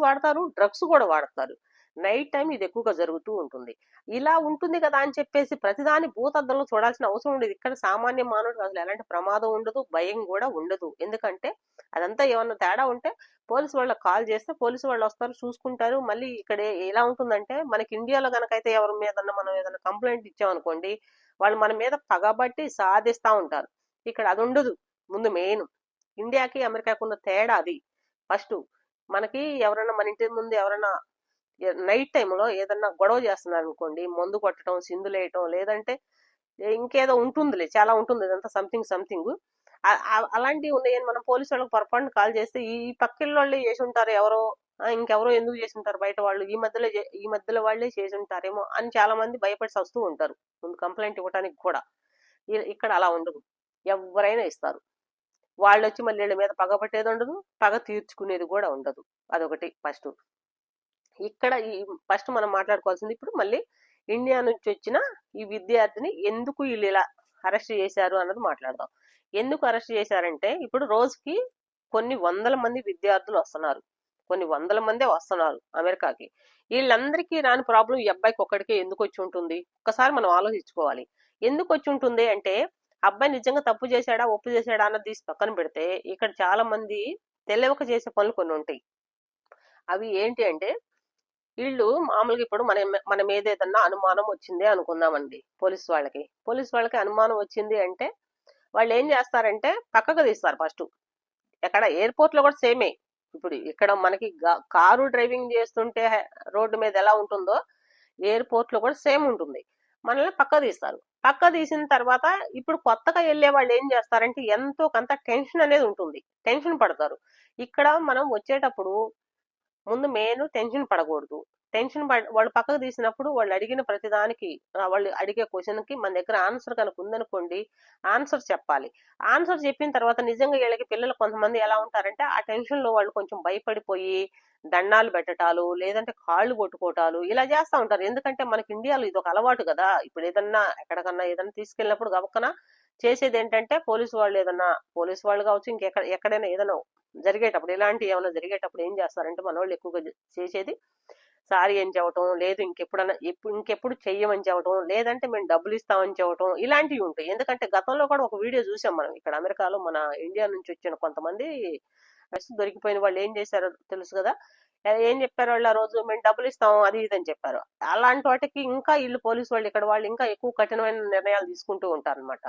వాడతారు, డ్రగ్స్ కూడా వాడతారు. నైట్ టైం ఇది ఎక్కువగా జరుగుతూ ఉంటుంది. ఇలా ఉంటుంది కదా అని చెప్పేసి ప్రతిదాని భూతద్దంలో చూడాల్సిన అవసరం ఉండదు. ఇక్కడ సామాన్య మానవుడికి అసలు ఎలాంటి ప్రమాదం ఉండదు, భయం కూడా ఉండదు. ఎందుకంటే అదంతా ఏమన్నా తేడా ఉంటే పోలీసు వాళ్ళకి కాల్ చేస్తే పోలీసు వాళ్ళు వస్తారు, చూసుకుంటారు. మళ్ళీ ఇక్కడ ఎలా ఉంటుందంటే మనకి ఇండియాలో గనకైతే ఎవరి మీద మనం ఏదైనా కంప్లైంట్ ఇచ్చామనుకోండి, వాళ్ళు మన మీద పగబట్టి సాధిస్తా ఉంటారు. ఇక్కడ అది ఉండదు. ముందు మెయిన్ ఇండియాకి అమెరికాకు ఉన్న తేడా అది. ఫస్ట్ మనకి ఎవరైనా మన ఇంటి ముందు ఎవరైనా నైట్ టైంలో ఏదన్నా గొడవ చేస్తున్నారు అనుకోండి, మందు కొట్టడం, సిందులేయటం, లేదంటే ఇంకేదో ఉంటుందిలే, చాలా ఉంటుంది ఇదంతా సంథింగ్ సంథింగ్. అలాంటివి ఉన్నాయని మనం పోలీసు వాళ్ళకి పొరపాటున కాల్ చేస్తే ఈ పక్కిళ్ళోళ్ళే చేసి ఉంటారు ఎవరో, ఇంకెవరో ఎందుకు చేసి ఉంటారు బయట వాళ్ళు, ఈ మధ్యలో వాళ్ళే చేసి ఉంటారేమో అని చాలా మంది భయపడి వస్తూ ఉంటారు ముందు కంప్లైంట్ ఇవ్వడానికి కూడా. ఇక్కడ అలా ఉండదు, ఎవరైనా ఇస్తారు. వాళ్ళు వచ్చి మళ్ళీ వీళ్ళ మీద పగ పట్టేది ఉండదు, పగ తీర్చుకునేది కూడా ఉండదు. అదొకటి ఫస్ట్. ఇక్కడ ఈ ఫస్ట్ మనం మాట్లాడుకోవాల్సింది ఇప్పుడు మళ్ళీ ఇండియా నుంచి వచ్చిన ఈ విద్యార్థిని ఎందుకు వీళ్ళు ఇలా అరెస్ట్ చేశారు అన్నది మాట్లాడదాం. ఎందుకు అరెస్ట్ చేశారంటే ఇప్పుడు రోజుకి కొన్ని వందల మంది విద్యార్థులు వస్తున్నారు, కొన్ని వందల మందే వస్తున్నారు అమెరికాకి. వీళ్ళందరికీ రాని ప్రాబ్లం ఈ అబ్బాయికి ఒక్కడికే ఎందుకు వచ్చి ఉంటుంది ఒక్కసారి మనం ఆలోచించుకోవాలి. ఎందుకు వచ్చి ఉంటుంది అంటే అబ్బాయి నిజంగా తప్పు చేశాడా ఒప్పు చేశాడా అన్నది తీసి పక్కన పెడితే ఇక్కడ చాలా మంది తెలియక చేసే పనులు కొన్ని ఉంటాయి. అవి ఏంటి అంటే వీళ్ళు మామూలుగా ఇప్పుడు మన మీద ఏదన్నా అనుమానం వచ్చింది అనుకుందామండి, పోలీస్ వాళ్ళకి అనుమానం వచ్చింది అంటే వాళ్ళు ఏం చేస్తారంటే పక్కకు తీస్తారు ఫస్ట్. ఎక్కడ ఎయిర్పోర్ట్ లో కూడా సేమే. ఇప్పుడు ఇక్కడ మనకి కారు డ్రైవింగ్ చేస్తుంటే రోడ్డు మీద ఎలా ఉంటుందో ఎయిర్పోర్ట్ లో కూడా సేమ్ ఉంటుంది. మనల్ని పక్క తీస్తారు. పక్క తీసిన తర్వాత ఇప్పుడు కొత్తగా వెళ్ళే వాళ్ళు ఏం చేస్తారంటే ఎంతో కొంత టెన్షన్ అనేది ఉంటుంది, టెన్షన్ పడతారు. ఇక్కడ మనం వచ్చేటప్పుడు ముందు మెయిన్ టెన్షన్ పడకూడదు. వాళ్ళు పక్కకు తీసినప్పుడు వాళ్ళు అడిగిన ప్రతిదానికి, వాళ్ళు అడిగే క్వశ్చన్ కి మన దగ్గర ఆన్సర్ కనుక ఉందనుకోండి, ఆన్సర్ చెప్పాలి. ఆన్సర్ చెప్పిన తర్వాత నిజంగా వీళ్ళకి పిల్లలు కొంతమంది ఎలా ఉంటారంటే ఆ టెన్షన్ లో వాళ్ళు కొంచెం భయపడిపోయి దండాలు పెట్టటాలు, లేదంటే కాళ్ళు కొట్టుకోవటాలు ఇలా చేస్తా ఉంటారు. ఎందుకంటే మనకి ఇండియాలో ఇది ఒక అలవాటు కదా. ఇప్పుడు ఏదన్నా ఎక్కడికన్నా ఏదన్నా తీసుకెళ్ళినప్పుడు గబక్కన చేసేది ఏంటంటే పోలీసు వాళ్ళు కావచ్చు, ఎక్కడైనా ఏదైనా జరిగేటప్పుడు, ఇలాంటి ఏమైనా జరిగేటప్పుడు ఏం చేస్తారంటే మన వాళ్ళు ఎక్కువగా చేసేది సారీ అని చెప్పటం, లేదు ఇంకెప్పుడు చెయ్యమని చెప్పటం, లేదంటే మేము డబ్బులు ఇస్తామని చెప్పటం, ఇలాంటివి ఉంటాయి. ఎందుకంటే గతంలో కూడా ఒక వీడియో చూసాం మనం ఇక్కడ అమెరికాలో, మన ఇండియా నుంచి వచ్చిన కొంతమంది దొరికిపోయిన వాళ్ళు ఏం చేశారో తెలుసు కదా. ఏం చెప్పారు వాళ్ళు ఆ రోజు, మేము డబ్బులు ఇస్తాం అది ఇది అని చెప్పారు. అలాంటి వాటికి ఇంకా వీళ్ళు పోలీసు వాళ్ళు ఇక్కడ వాళ్ళు ఇంకా ఎక్కువ కఠినమైన నిర్ణయాలు తీసుకుంటూ ఉంటారు అనమాట.